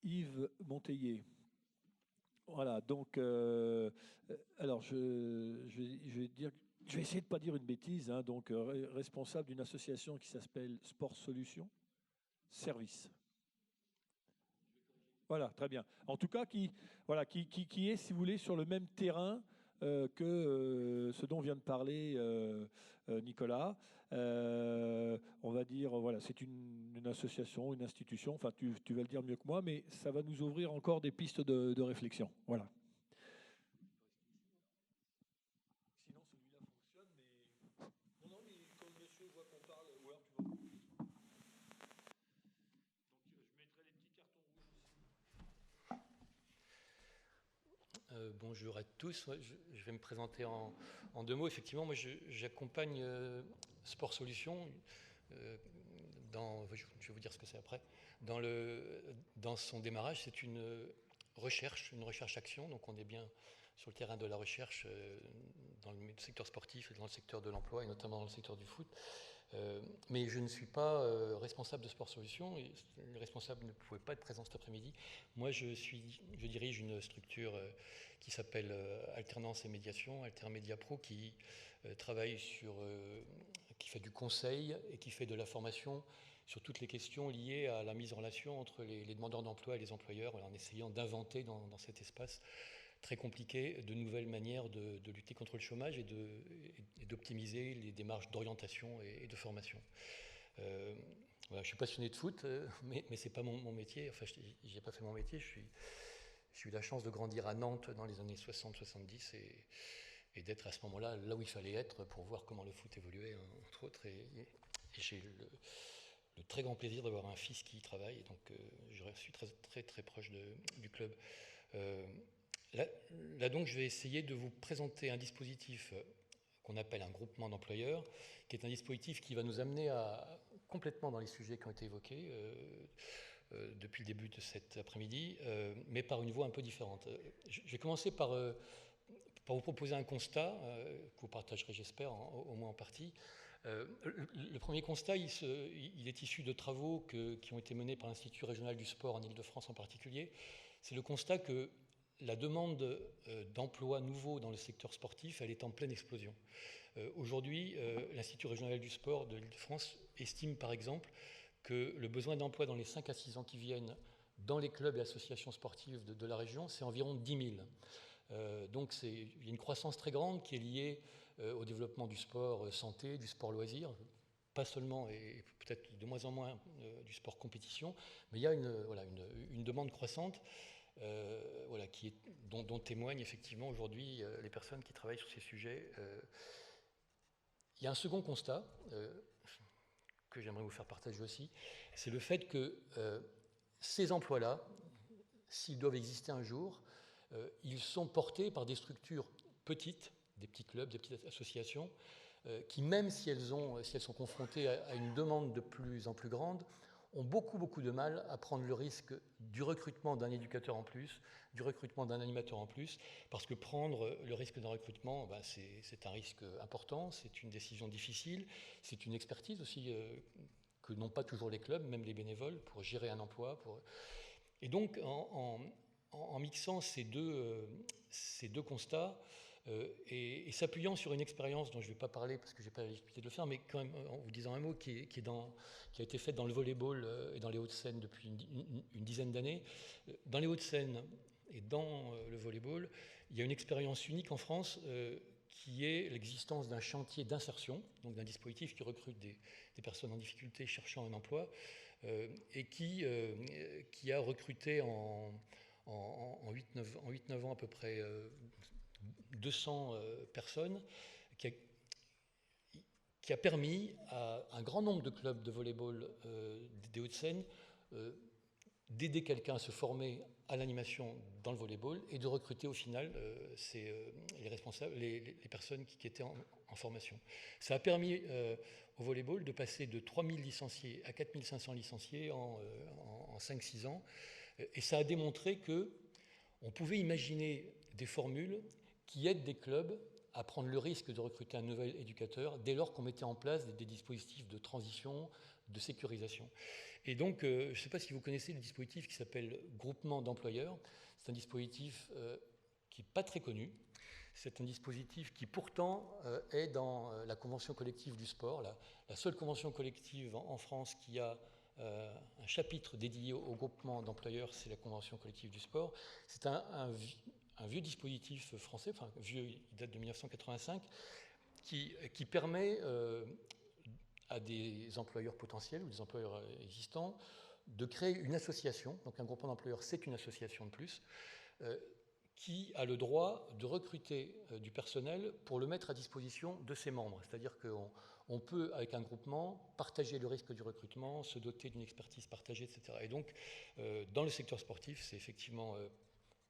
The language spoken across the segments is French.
Yves Monteiller. Voilà, donc, alors je vais essayer de ne pas dire une bêtise, hein, donc responsable d'une association qui s'appelle Sport Solutions Service. Voilà, très bien. En tout cas, voilà, qui est, si vous voulez, sur le même terrain que ce dont vient de parler Nicolas. On va dire, voilà, c'est une association, une institution, enfin, tu vas le dire mieux que moi, mais ça va nous ouvrir encore des pistes de réflexion. Voilà. Sinon, celui-là fonctionne, mais... Non, non, mais quand le monsieur voit qu'on parle, ou alors tu vas... Donc, je mettrai les petits cartons rouges aussi. Bonjour à tous. Je vais me présenter en 2 mots. Effectivement, moi, j'accompagne Sport Solutions je vais vous dire ce que c'est après. Dans son démarrage, c'est une recherche-action. Donc, on est bien sur le terrain de la recherche dans le secteur sportif et dans le secteur de l'emploi, et notamment dans le secteur du foot. Mais je ne suis pas responsable de Sport Solutions, et le responsable ne pouvait pas être présent cet après-midi. Moi, je dirige une structure qui s'appelle Alternance et Médiation, Altermédia Pro, qui travaille qui fait du conseil et qui fait de la formation sur toutes les questions liées à la mise en relation entre les demandeurs d'emploi et les employeurs, en essayant d'inventer dans cet espace très compliqué de nouvelles manières de lutter contre le chômage et d'optimiser les démarches d'orientation et de formation. Voilà, je suis passionné de foot, mais ce n'est pas mon métier. Enfin, je n'ai pas fait mon métier. J'ai eu la chance de grandir à Nantes dans les années 60-70 et d'être à ce moment-là là où il fallait être pour voir comment le foot évoluait, entre autres. Et j'ai le très grand plaisir d'avoir un fils qui y travaille. Et donc, je suis très, très, très proche du club. Là, donc, je vais essayer de vous présenter un dispositif qu'on appelle un groupement d'employeurs, qui est un dispositif qui va nous amener complètement dans les sujets qui ont été évoqués depuis le début de cet après-midi, mais par une voie un peu différente. Je vais commencer par vous proposer un constat que vous partagerez, j'espère, au moins en partie. Le premier constat, il est issu de travaux qui ont été menés par l'Institut régional du sport en Île-de-France en particulier. C'est le constat que la demande d'emplois nouveaux dans le secteur sportif, elle est en pleine explosion. Aujourd'hui, l'Institut régional du sport de l'Île-de-France estime par exemple que le besoin d'emploi dans les 5 à 6 ans qui viennent dans les clubs et associations sportives de la région, c'est environ 10 000. Donc il y a une croissance très grande qui est liée au développement du sport santé, du sport loisir, pas seulement et peut-être de moins en moins du sport compétition, mais il y a une demande croissante dont témoignent effectivement aujourd'hui les personnes qui travaillent sur ces sujets. Il y a un second constat que j'aimerais vous faire partager aussi, c'est le fait que ces emplois-là, s'ils doivent exister un jour, ils sont portés par des structures petites, des petits clubs, des petites associations, qui, même si elles sont confrontées à une demande de plus en plus grande, ont beaucoup de mal à prendre le risque du recrutement d'un éducateur en plus, du recrutement d'un animateur en plus, parce que prendre le risque d'un recrutement, c'est un risque important, c'est une décision difficile, c'est une expertise aussi que n'ont pas toujours les clubs, même les bénévoles, pour gérer un emploi. Et donc, en mixant ces deux constats, et s'appuyant sur une expérience dont je ne vais pas parler parce que je n'ai pas la légitimité de le faire, mais quand même en vous disant un mot qui a été fait dans le volleyball et dans les Hauts-de-Seine depuis une dizaine d'années. Dans les Hauts-de-Seine et dans le volleyball, il y a une expérience unique en France qui est l'existence d'un chantier d'insertion, donc d'un dispositif qui recrute des personnes en difficulté cherchant un emploi, et qui a recruté en 8-9 ans à peu près 200 personnes, qui a permis à un grand nombre de clubs de volleyball des Hauts-de-Seine d'aider quelqu'un à se former à l'animation dans le volleyball et de recruter au final les responsables, les personnes qui étaient en formation. Ça a permis au volleyball de passer de 3000 licenciés à 4500 licenciés en 5-6 ans, et ça a démontré qu'on pouvait imaginer des formules qui aident des clubs à prendre le risque de recruter un nouvel éducateur dès lors qu'on mettait en place des dispositifs de transition, de sécurisation. Et donc, je ne sais pas si vous connaissez le dispositif qui s'appelle groupement d'employeurs. C'est un dispositif qui n'est pas très connu. C'est un dispositif qui pourtant est dans la convention collective du sport, la seule convention collective en France qui a un chapitre dédié au groupement d'employeurs, c'est la convention collective du sport. C'est un vieux dispositif français, enfin vieux, il date de 1985, qui permet à des employeurs potentiels ou des employeurs existants de créer une association. Donc un groupement d'employeurs, c'est une association de plus, qui a le droit de recruter du personnel pour le mettre à disposition de ses membres. C'est-à-dire qu'on peut, avec un groupement, partager le risque du recrutement, se doter d'une expertise partagée, etc. Et donc, dans le secteur sportif, c'est effectivement,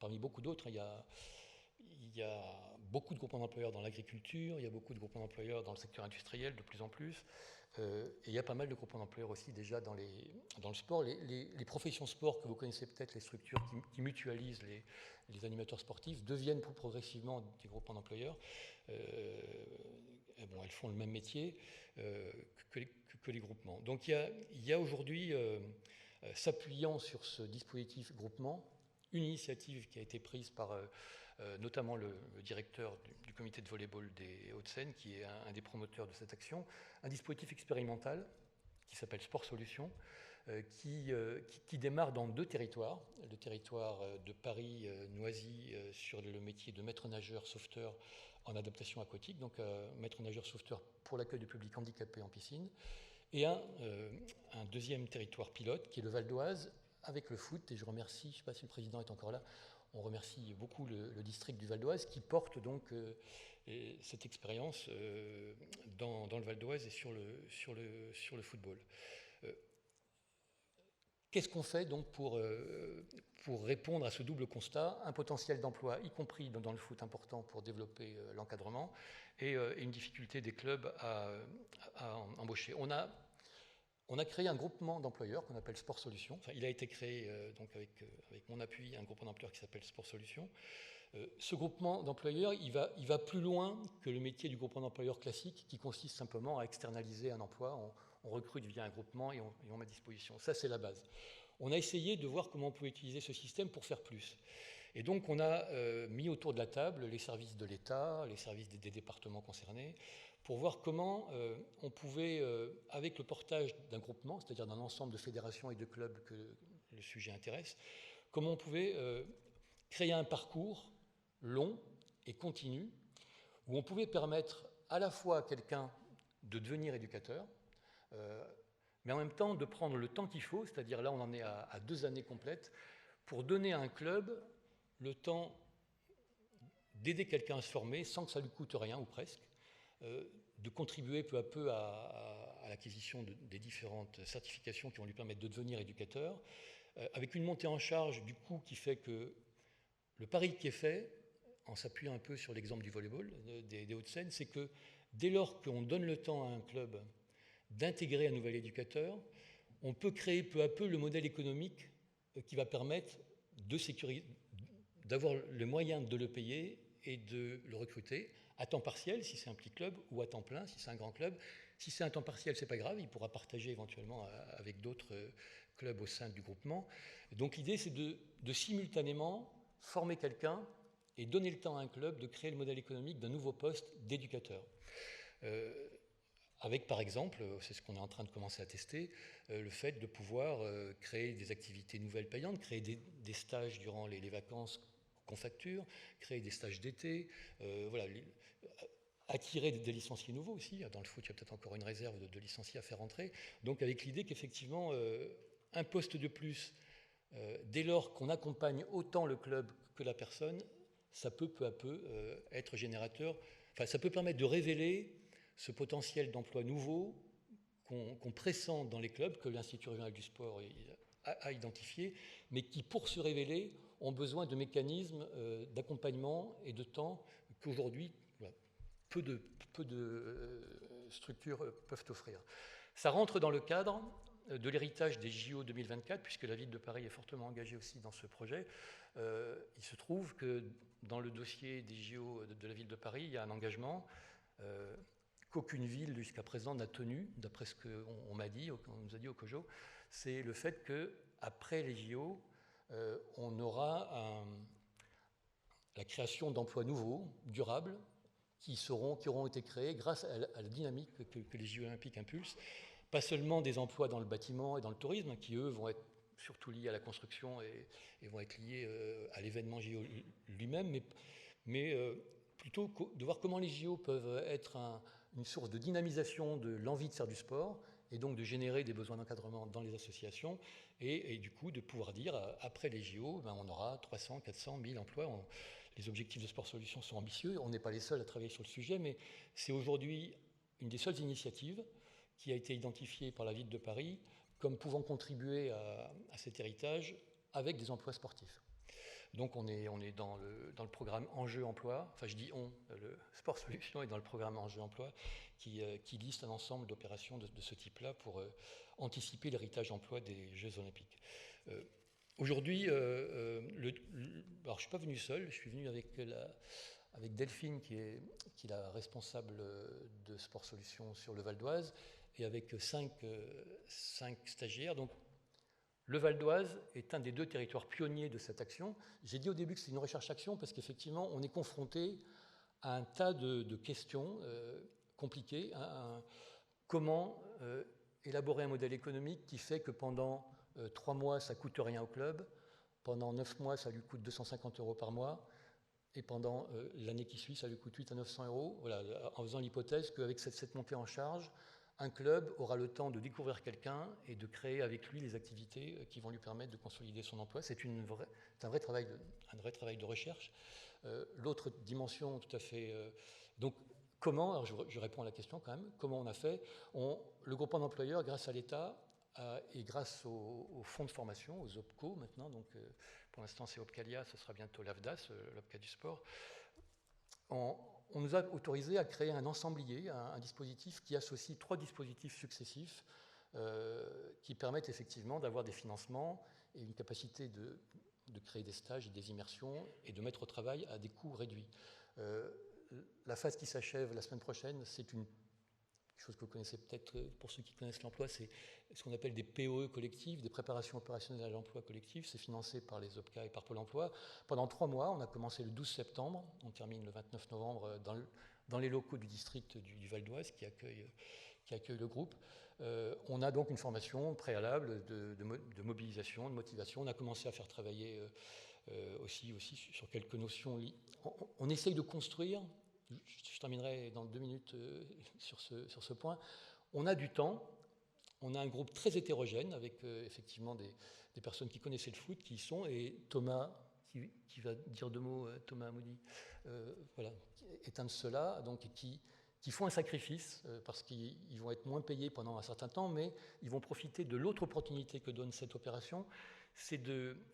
parmi beaucoup d'autres, il y a beaucoup de groupements d'employeurs dans l'agriculture, il y a beaucoup de groupements d'employeurs dans le secteur industriel, de plus en plus, et il y a pas mal de groupements d'employeurs aussi déjà dans le sport. Les professions sport que vous connaissez peut-être, les structures qui mutualisent les animateurs sportifs, deviennent progressivement des groupements d'employeurs. Bon, elles font le même métier que les groupements. Donc il y a aujourd'hui, s'appuyant sur ce dispositif groupement, une initiative qui a été prise par notamment le directeur du comité de volleyball des Hauts-de-Seine, qui est un des promoteurs de cette action, un dispositif expérimental qui s'appelle Sport Solutions, qui démarre dans 2 territoires, le territoire de Paris, Noisy, sur le métier de maître nageur sauveteur en adaptation aquatique, donc maître nageur sauveteur pour l'accueil du public handicapé en piscine, et un deuxième territoire pilote qui est le Val d'Oise avec le foot. Et je remercie, je ne sais pas si le président est encore là, on remercie beaucoup le district du Val d'Oise qui porte donc cette expérience dans le Val d'Oise et sur le football. Qu'est-ce qu'on fait donc pour répondre à ce double constat? Un potentiel d'emploi, y compris dans le foot, important pour développer l'encadrement, et une difficulté des clubs à embaucher. On a créé un groupement d'employeurs qu'on appelle Sport Solutions. Enfin, il a été créé donc avec mon appui, un groupement d'employeurs qui s'appelle Sport Solutions. Ce groupement d'employeurs, il va plus loin que le métier du groupement d'employeurs classique qui consiste simplement à externaliser un emploi. On recrute via un groupement et on met à disposition. Ça, c'est la base. On a essayé de voir comment on pouvait utiliser ce système pour faire plus. Et donc, on a mis autour de la table les services de l'État, les services des départements concernés, pour voir comment on pouvait, avec le portage d'un groupement, c'est-à-dire d'un ensemble de fédérations et de clubs que le sujet intéresse, comment on pouvait créer un parcours long et continu, où on pouvait permettre à la fois à quelqu'un de devenir éducateur, mais en même temps de prendre le temps qu'il faut, c'est-à-dire là on en est à 2 années complètes, pour donner à un club le temps d'aider quelqu'un à se former sans que ça lui coûte rien, ou presque, de contribuer peu à peu à l'acquisition des différentes certifications qui vont lui permettre de devenir éducateur, avec une montée en charge du coût qui fait que le pari qui est fait, en s'appuyant un peu sur l'exemple du volleyball des Hauts-de-Seine, c'est que dès lors qu'on donne le temps à un club d'intégrer un nouvel éducateur, on peut créer peu à peu le modèle économique qui va permettre de sécuriser, d'avoir le moyen de le payer et de le recruter à temps partiel si c'est un petit club ou à temps plein si c'est un grand club. Si c'est un temps partiel, c'est pas grave, il pourra partager éventuellement avec d'autres clubs au sein du groupement. Donc l'idée, c'est de simultanément former quelqu'un et donner le temps à un club de créer le modèle économique d'un nouveau poste d'éducateur. Avec, par exemple, c'est ce qu'on est en train de commencer à tester, le fait de pouvoir créer des activités nouvelles payantes, créer des stages durant les vacances qu'on facture, créer des stages d'été, voilà, attirer des licenciés nouveaux aussi. Dans le foot, il y a peut-être encore une réserve de licenciés à faire entrer. Donc avec l'idée qu'effectivement, un poste de plus, dès lors qu'on accompagne autant le club que la personne, ça peut peu à peu être générateur, enfin ça peut permettre de révéler ce potentiel d'emploi nouveau qu'on pressent dans les clubs, que l'Institut régional du sport a identifié, mais qui, pour se révéler, ont besoin de mécanismes d'accompagnement et de temps qu'aujourd'hui, voilà, peu de structures peuvent offrir. Ça rentre dans le cadre de l'héritage des JO 2024, puisque la ville de Paris est fortement engagée aussi dans ce projet. Il se trouve que dans le dossier des JO de la ville de Paris, il y a un engagement qu'aucune ville jusqu'à présent n'a tenu, d'après ce qu'on m'a dit, on nous a dit au COJO, c'est le fait qu'après les JO, on aura la création d'emplois nouveaux, durables, qui auront été créés grâce à la dynamique que les Jeux olympiques impulsent. Pas seulement des emplois dans le bâtiment et dans le tourisme, qui eux vont être surtout liés à la construction et vont être liés à l'événement JO lui-même, mais plutôt de voir comment les JO peuvent être une source de dynamisation de l'envie de faire du sport et donc de générer des besoins d'encadrement dans les associations et du coup de pouvoir dire après les JO, on aura 300, 400, 1000 emplois. Les objectifs de Sport Solutions sont ambitieux, on n'est pas les seuls à travailler sur le sujet, mais c'est aujourd'hui une des seules initiatives qui a été identifiée par la ville de Paris comme pouvant contribuer à cet héritage avec des emplois sportifs. Donc on est dans le programme Enjeu-Emploi, enfin je dis on, le Sport Solutions est dans le programme Enjeu-Emploi qui liste un ensemble d'opérations de ce type-là pour anticiper l'héritage emploi des Jeux Olympiques. Aujourd'hui, alors je ne suis pas venu seul, je suis venu avec Delphine qui est la responsable de Sport Solutions sur le Val d'Oise et avec 5 stagiaires. Donc, le Val d'Oise est un des 2 territoires pionniers de cette action. J'ai dit au début que c'est une recherche-action parce qu'effectivement, on est confronté à un tas de questions compliquées. Comment élaborer un modèle économique qui fait que pendant 3 mois, ça ne coûte rien au club, pendant 9 mois, ça lui coûte 250 € par mois, et pendant l'année qui suit, ça lui coûte 800 à 900 €, voilà, en faisant l'hypothèse qu'avec cette montée en charge, un club aura le temps de découvrir quelqu'un et de créer avec lui les activités qui vont lui permettre de consolider son emploi. C'est un vrai travail de recherche. L'autre dimension tout à fait... donc, comment, alors je réponds à la question quand même, comment on a fait le groupement d'employeurs, grâce à l'État et grâce aux fonds de formation, aux OPCO maintenant, donc pour l'instant c'est Opcalia, ce sera bientôt l'AFDAS, l'OPCA du sport, on nous a autorisé à créer un ensemblier, un dispositif qui associe 3 dispositifs successifs qui permettent effectivement d'avoir des financements et une capacité de créer des stages et des immersions et de mettre au travail à des coûts réduits. La phase qui s'achève la semaine prochaine, c'est une chose que vous connaissez peut-être pour ceux qui connaissent l'emploi, c'est ce qu'on appelle des POE collectifs, des préparations opérationnelles à l'emploi collectif. C'est financé par les OPCA et par Pôle emploi. Pendant 3 mois, on a commencé le 12 septembre, on termine le 29 novembre dans les locaux du district du Val d'Oise qui accueille le groupe. On a donc une formation préalable de mobilisation, de motivation. On a commencé à faire travailler aussi sur quelques notions. On essaye de construire, je terminerai dans 2 minutes sur ce point, on a du temps, on a un groupe très hétérogène avec effectivement des personnes qui connaissaient le foot, qui y sont, et Thomas, qui va dire 2 mots, Thomas Amoudi, voilà, est un de ceux-là, donc qui font un sacrifice parce qu'ils vont être moins payés pendant un certain temps, mais ils vont profiter de l'autre opportunité que donne cette opération, c'est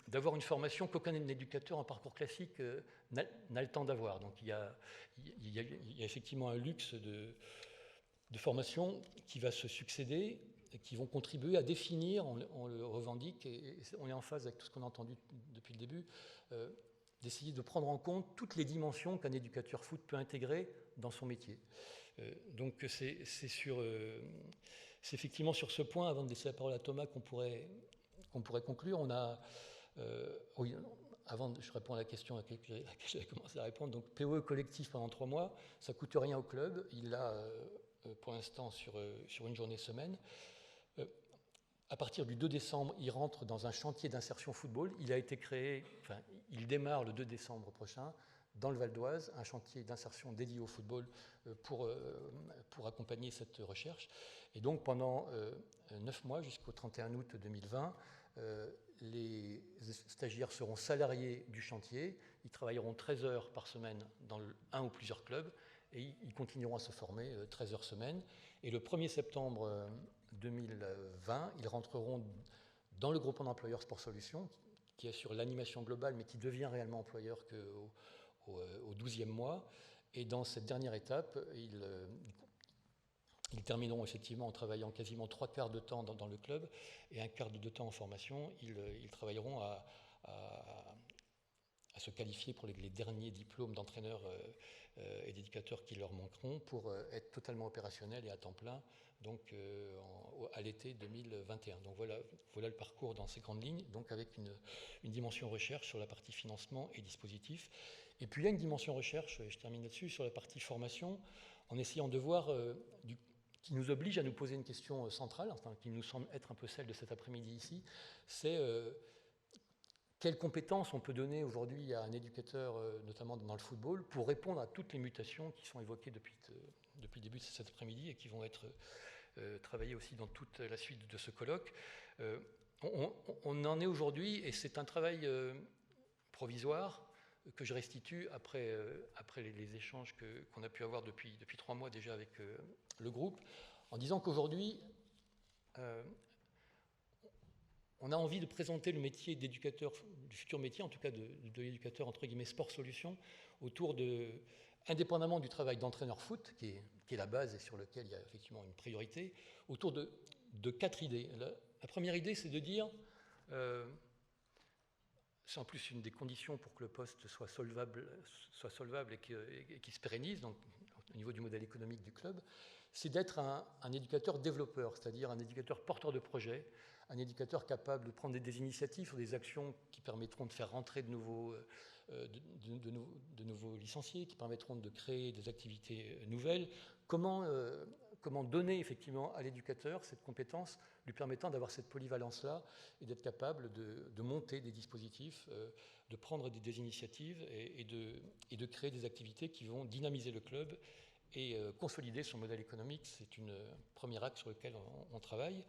d'avoir une formation qu'aucun éducateur en parcours classique n'a le temps d'avoir. Donc il y a effectivement un luxe de formation qui va se succéder, et qui vont contribuer à définir, on le revendique, et on est en phase avec tout ce qu'on a entendu depuis le début, d'essayer de prendre en compte toutes les dimensions qu'un éducateur foot peut intégrer dans son métier. Donc c'est effectivement sur ce point, avant de laisser la parole à Thomas, qu'on pourrait conclure. On a, oui, avant, je réponds à la question à laquelle j'avais commencé à répondre. Donc, POE collectif pendant 3 mois, ça ne coûte rien au club. Il l'a pour l'instant sur une journée semaine. À partir du 2 décembre, il rentre dans un chantier d'insertion football. Il a été créé, enfin, il démarre le 2 décembre prochain dans le Val d'Oise, un chantier d'insertion dédié au football pour accompagner cette recherche. Et donc, pendant 9 mois, jusqu'au 31 août 2020, les stagiaires seront salariés du chantier, ils travailleront 13 heures par semaine dans un ou plusieurs clubs et ils continueront à se former 13 heures semaine. Et le 1er septembre 2020, ils rentreront dans le groupement d'employeurs Sport Solutions qui assure l'animation globale mais qui devient réellement employeur qu'au 12e mois. Et dans cette dernière étape, ils termineront effectivement en travaillant quasiment 3/4 de temps dans le club et 1/4 de temps en formation. Ils travailleront à se qualifier pour les derniers diplômes d'entraîneurs et d'éducateurs qui leur manqueront pour être totalement opérationnels et à temps plein donc, à l'été 2021. Donc voilà le parcours dans ces grandes lignes, donc avec une dimension recherche sur la partie financement et dispositif. Et puis il y a une dimension recherche, je termine là-dessus, sur la partie formation, en essayant de voir, qui nous oblige à nous poser une question centrale, enfin, qui nous semble être un peu celle de cet après-midi ici, c'est quelles compétences on peut donner aujourd'hui à un éducateur, notamment dans le football, pour répondre à toutes les mutations qui sont évoquées depuis le début de cet après-midi et qui vont être travaillées aussi dans toute la suite de ce colloque. On en est aujourd'hui, et c'est un travail provisoire que je restitue après les échanges qu'on a pu avoir depuis 3 mois déjà avec le groupe, en disant qu'aujourd'hui, on a envie de présenter le métier d'éducateur, du futur métier, en tout cas de l'éducateur, entre guillemets, sport solution, autour indépendamment du travail d'entraîneur foot, qui est la base et sur lequel il y a effectivement une priorité, autour de 4 idées. La première idée, c'est de dire, c'est en plus une des conditions pour que le poste soit solvable et qu'il se pérennise, donc au niveau du modèle économique du club, c'est d'être un éducateur développeur, c'est-à-dire un éducateur porteur de projet, un éducateur capable de prendre des initiatives sur des actions qui permettront de faire rentrer de nouveaux licenciés, qui permettront de créer des activités nouvelles. Comment donner effectivement à l'éducateur cette compétence lui permettant d'avoir cette polyvalence-là et d'être capable de monter des dispositifs, de prendre des initiatives et de créer des activités qui vont dynamiser le club et consolider son modèle économique. C'est une première axe sur lequel on travaille.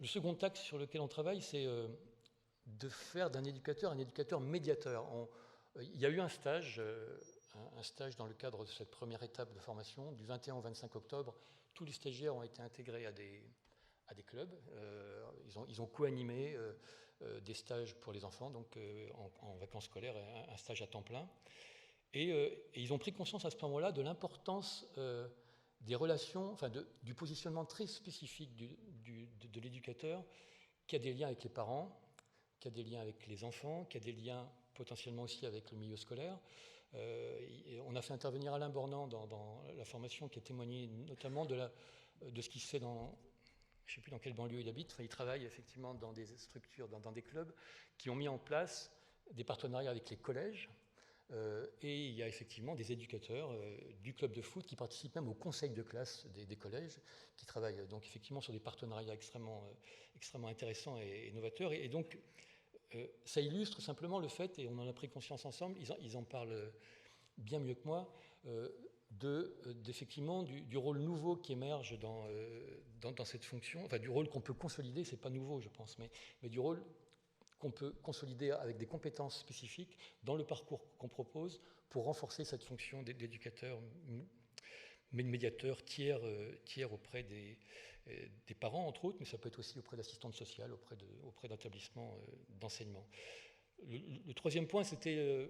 Le second axe sur lequel on travaille, c'est de faire d'un éducateur un éducateur médiateur. Il y a eu un stage dans le cadre de cette première étape de formation, du 21 au 25 octobre. Tous les stagiaires ont été intégrés à des clubs. Ils ont co-animé des stages pour les enfants, donc en vacances scolaires, un stage à temps plein. Et ils ont pris conscience à ce moment-là de l'importance des relations, enfin du positionnement très spécifique de l'éducateur, qui a des liens avec les parents, qui a des liens avec les enfants, qui a des liens potentiellement aussi avec le milieu scolaire. On a fait intervenir Alain Bornand dans la formation, qui a témoigné notamment de ce qui se fait dans, je ne sais plus dans quelle banlieue il habite, enfin, il travaille effectivement dans des structures, dans des clubs qui ont mis en place des partenariats avec les collèges. Et il y a effectivement des éducateurs du club de foot qui participent même au conseil de classe des collèges, qui travaillent donc effectivement sur des partenariats extrêmement intéressants et novateurs. Et donc, ça illustre simplement le fait, et on en a pris conscience ensemble, ils en parlent bien mieux que moi, d'effectivement du rôle nouveau qui émerge dans cette fonction, enfin du rôle qu'on peut consolider, c'est pas nouveau je pense, mais du rôle qu'on peut consolider avec des compétences spécifiques dans le parcours qu'on propose pour renforcer cette fonction d'éducateur, médiateur, tiers auprès des parents, entre autres, mais ça peut être aussi auprès d'assistantes sociales, auprès d'établissements d'enseignement. Le troisième point, c'était,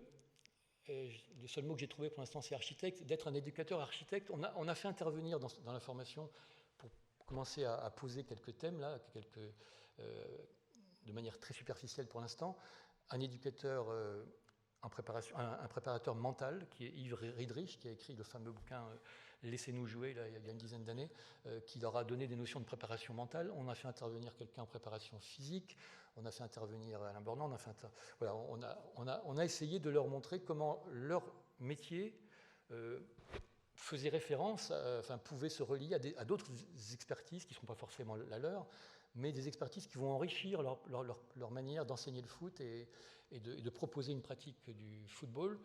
le seul mot que j'ai trouvé pour l'instant, c'est architecte, d'être un éducateur architecte. On a fait intervenir dans la formation, pour commencer à poser quelques thèmes, là, de manière très superficielle pour l'instant, un éducateur un préparateur mental, qui est Yves Riedrich, qui a écrit le fameux bouquin Laissez-nous jouer, là, il y a une dizaine d'années, qui leur a donné des notions de préparation mentale. On a fait intervenir quelqu'un en préparation physique, on a fait intervenir Alain Bornand, on a essayé de leur montrer comment leur métier faisait référence, pouvait se relier à d'autres expertises qui ne sont pas forcément la leur, mais des expertises qui vont enrichir leur manière d'enseigner le foot et de proposer une pratique du football,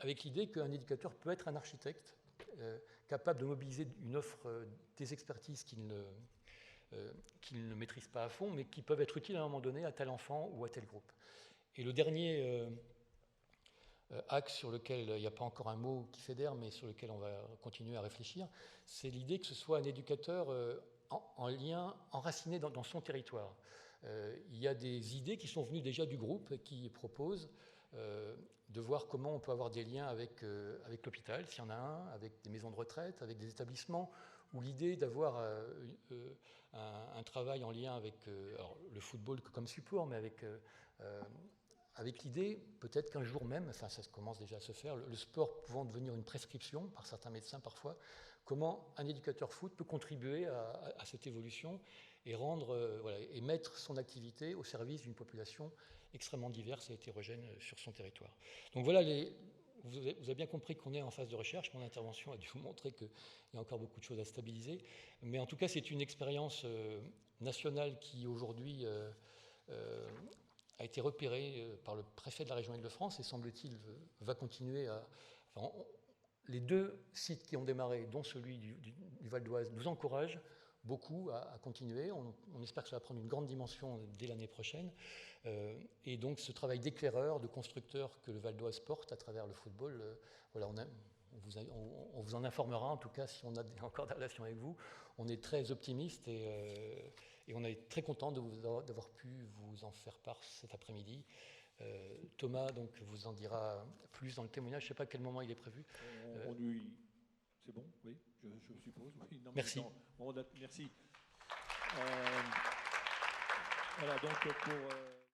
avec l'idée qu'un éducateur peut être un architecte, capable de mobiliser une offre des expertises qu'il ne maîtrise pas à fond, mais qui peuvent être utiles à un moment donné à tel enfant ou à tel groupe. Et le dernier axe sur lequel il n'y a pas encore un mot qui fédère, mais sur lequel on va continuer à réfléchir, c'est l'idée que ce soit un éducateur en lien, enraciné dans son territoire. Il y a des idées qui sont venues déjà du groupe et qui proposent de voir comment on peut avoir des liens avec l'hôpital, s'il y en a un, avec des maisons de retraite, avec des établissements, où l'idée d'avoir un travail en lien avec le football comme support, mais avec avec l'idée, peut-être qu'un jour même, enfin ça commence déjà à se faire, le sport pouvant devenir une prescription par certains médecins parfois, comment un éducateur foot peut contribuer à cette évolution et et mettre son activité au service d'une population extrêmement diverse et hétérogène sur son territoire. Donc voilà, vous avez bien compris qu'on est en phase de recherche. Mon intervention a dû vous montrer qu'il y a encore beaucoup de choses à stabiliser. Mais en tout cas, c'est une expérience nationale qui aujourd'hui a été repérée par le préfet de la région Île-de-France et semble-t-il va continuer à... Enfin, les 2 sites qui ont démarré, dont celui du Val d'Oise, nous encouragent beaucoup à continuer. On espère que ça va prendre une grande dimension dès l'année prochaine. Et donc ce travail d'éclaireur, de constructeur que le Val d'Oise porte à travers le football, voilà, on vous en informera, en tout cas si on a encore des relations avec vous. On est très optimiste et on est très content d'avoir pu vous en faire part cet après-midi. Thomas donc, vous en dira plus dans le témoignage. Je ne sais pas à quel moment il est prévu. C'est bon, oui, je suppose. Oui, non, merci. Merci. Voilà, donc pour...